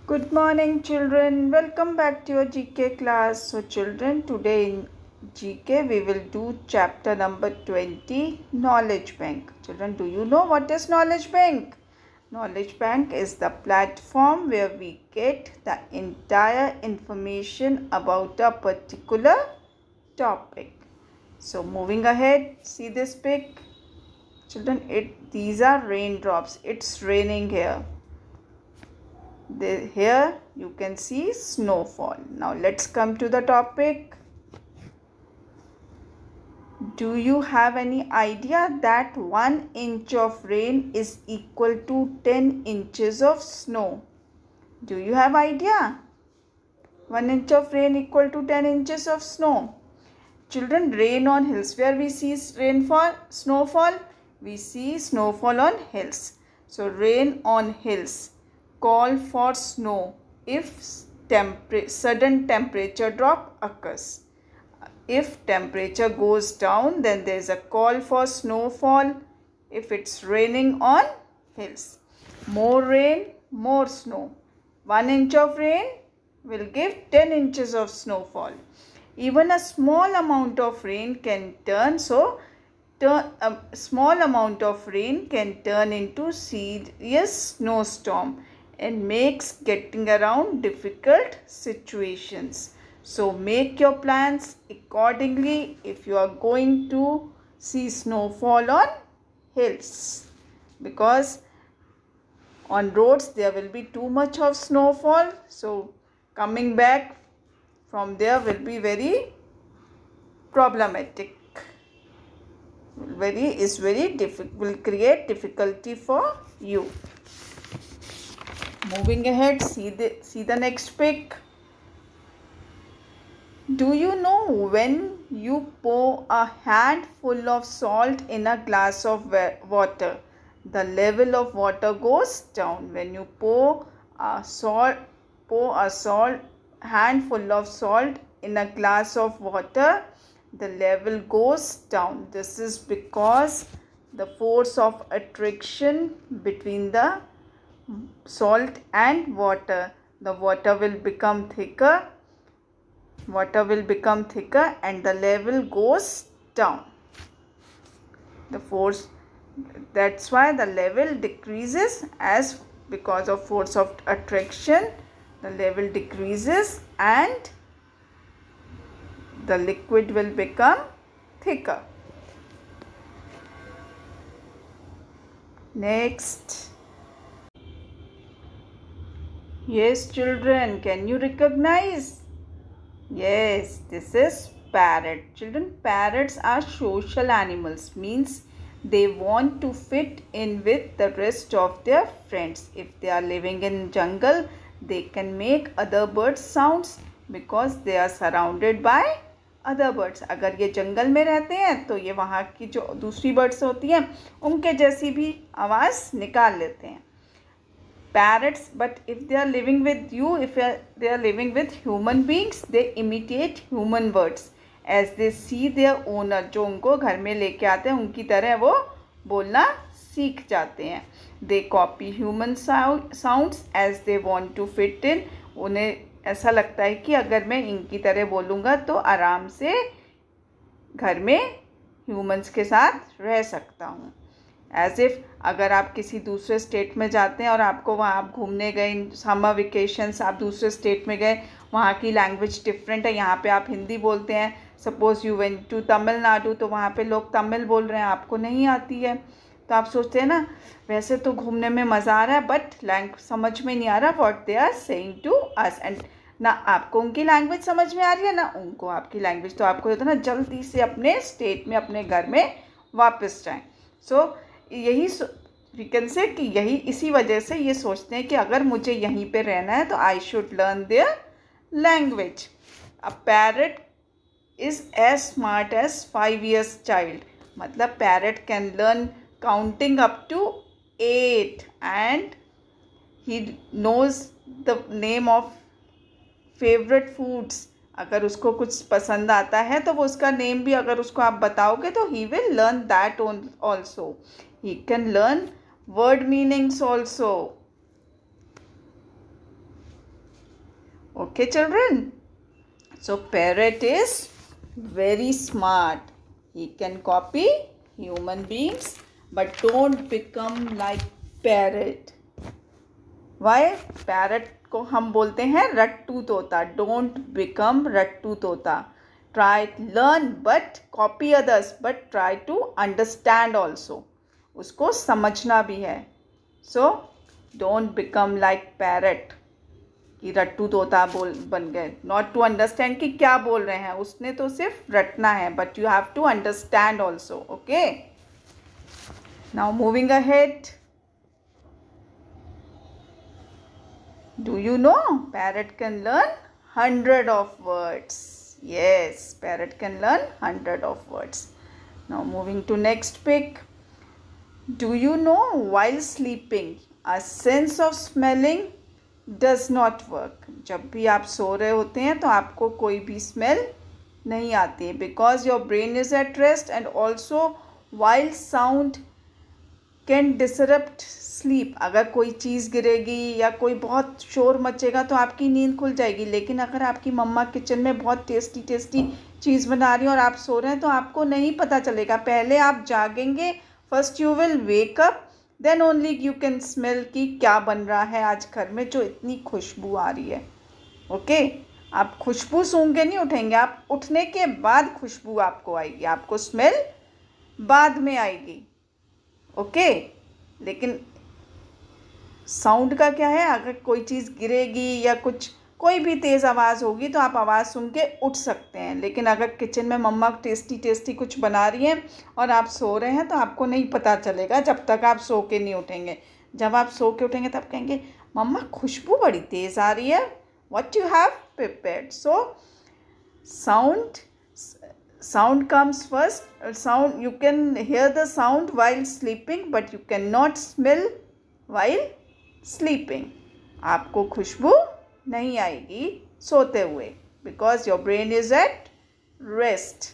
Good morning, children. Welcome back to your GK class. So, children, today in GK we will do chapter number 20, Knowledge Bank. Children, do you know what is Knowledge Bank? Knowledge Bank is the platform where we get the entire information about a particular topic. So, moving ahead, see this pic. Children, these are raindrops. It's raining here. Here you can see snowfall. Now let's come to the topic. Do you have any idea that 1 inch of rain is equal to 10 inches of snow? Do you have idea? 1 inch of rain equal to 10 inches of snow. Children, rain on hills. Where we see snowfall? We see snowfall on hills. So rain on hills. Call for snow if sudden temperature drop occurs. If temperature goes down, then there is a call for snowfall if it's raining on hills. More rain, more snow. 1 inch of rain will give 10 inches of snowfall. Even a small amount of rain can turn into serious snowstorm and makes getting around difficult situations. So make your plans accordingly if you are going to see snowfall on hills, because on roads there will be too much of snowfall. So coming back from there will be very problematic. Will create difficulty for you. Moving ahead, see the next pic. Do you know when you pour a handful of salt in a glass of water, the level of water goes down? When you pour a handful of salt in a glass of water, the level goes down. This is because the force of attraction between the salt and water. The water will become thicker and the level goes down. That's why the level decreases, as because of force of attraction the level decreases and the liquid will become thicker. Next. Yes, children, can you recognize? Yes, this is parrot. Children, parrots are social animals, means they want to fit in with the rest of their friends. If they are living in jungle, they can make other birds sounds because they are surrounded by other birds. अगर ये जंगल में रहते हैं तो ये वहाँ की जो दूसरी बर्ड्स होती हैं उनके जैसी भी आवाज़ निकाल लेते हैं. Parrots, but if they are living with you, if they are living with human beings, they imitate human words as they see their owner. जो उनको घर में लेके आते हैं उनकी तरह वो बोलना सीख जाते हैं. They copy human sounds as they want to fit in. उन्हें ऐसा लगता है कि अगर मैं इनकी तरह बोलूँगा तो आराम से घर में ह्यूमन्स के साथ रह सकता हूँ. एज इफ़ अगर आप किसी दूसरे स्टेट में जाते हैं और आपको वहाँ आप घूमने गए समर वेकेशंस, आप दूसरे स्टेट में गए, वहाँ की लैंग्वेज डिफरेंट है. यहाँ पे आप हिंदी बोलते हैं. Suppose you went to Tamil Nadu, तो वहाँ पे लोग तमिल बोल रहे हैं, आपको नहीं आती है, तो आप सोचते हैं ना वैसे तो घूमने में मज़ा आ रहा है बट लैंग्वेज समझ में नहीं आ रहा what they are saying to us. And ना आपको उनकी लैंग्वेज समझ में आ रही है ना उनको आपकी लैंग्वेज. तो आपको होता है ना जल्दी से अपने स्टेट में अपने घर में वापस जाएँ. सो यही वी कैन से कि यही इसी वजह से ये सोचते हैं कि अगर मुझे यहीं पे रहना है तो I should learn their language. A parrot is as smart as 5 years child. मतलब parrot can learn counting up to 8 and he knows the name of favourite foods. अगर उसको कुछ पसंद आता है तो वो उसका नेम भी अगर उसको आप बताओगे तो he will learn that also. He can learn word meanings also. Okay, children? So parrot is very smart. He can copy human beings, but don't become like parrot. Why? Parrot को हम बोलते हैं रट्टू तोता. Don't become रट्टू तोता. Try learn but copy others, but try to understand also. उसको समझना भी है. So don't become like parrot. कि रट्टू तोता बन गए. नॉट टू अंडरस्टैंड कि क्या बोल रहे हैं, उसने तो सिर्फ रटना है, but you have to understand also. Okay, now moving ahead. Do you know parrot can learn 100 of words. Yes, parrot can learn 100 of words. Now moving to next pic. Do you know while sleeping a sense of smelling does not work. जब भी आप सो रहे होते हैं तो आपको कोई भी स्मेल नहीं आती है, because your brain is at rest and also wild sound can disrupt sleep. अगर कोई चीज़ गिरेगी या कोई बहुत शोर मचेगा तो आपकी नींद खुल जाएगी, लेकिन अगर आपकी मम्मा किचन में बहुत टेस्टी टेस्टी चीज़ बना रही है और आप सो रहे हैं तो आपको नहीं पता चलेगा. पहले आप जागेंगे, first you will wake up, then only you can smell कि क्या बन रहा है आज घर में, जो इतनी खुशबू आ रही है. ओके, आप खुशबू सूंघ के नहीं उठेंगे, आप उठने के बाद खुशबू आपको आएगी, आपको स्मेल बाद में आएगी. ओके, लेकिन साउंड का क्या है, अगर कोई चीज़ गिरेगी या कुछ कोई भी तेज़ आवाज़ होगी तो आप आवाज़ सुन के उठ सकते हैं, लेकिन अगर किचन में मम्मा टेस्टी टेस्टी कुछ बना रही हैं और आप सो रहे हैं तो आपको नहीं पता चलेगा जब तक आप सो के नहीं उठेंगे. जब आप सो के उठेंगे तब कहेंगे मम्मा खुशबू बड़ी तेज़ आ रही है, what you have prepared. So sound comes first. Sound, you can hear the sound while sleeping but you can not smell while sleeping. आपको खुशबू नहीं आएगी सोते हुए, because your brain is at rest.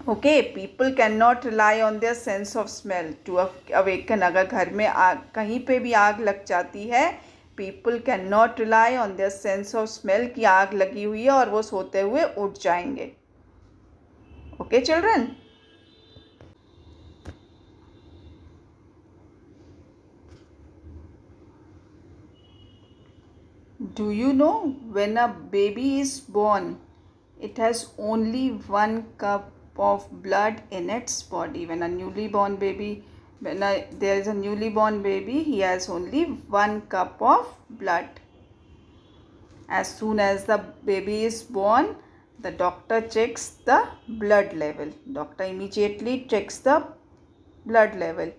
Okay, people can not rely on their sense of smell to awaken. अगर घर में कहीं पे भी आग लग जाती है, people can not rely on their sense of smell कि आग लगी हुई है और वो सोते हुए उठ जाएंगे. Okay children. Do you know when a baby is born, it has only 1 cup of blood in its body. When there is a newly born baby, he has only 1 cup of blood. As soon as the baby is born, the doctor checks the blood level. Doctor immediately checks the blood level.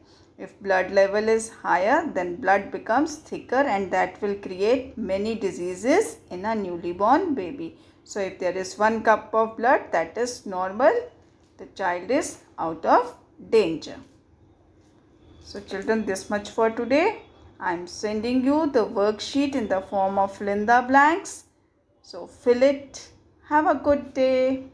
If blood level is higher, then blood becomes thicker and that will create many diseases in a newly born baby. So if there is 1 cup of blood, that is normal. The child is out of danger. So children, this much for today. I am sending you the worksheet in the form of fill in the blanks. So fill it. Have a good day.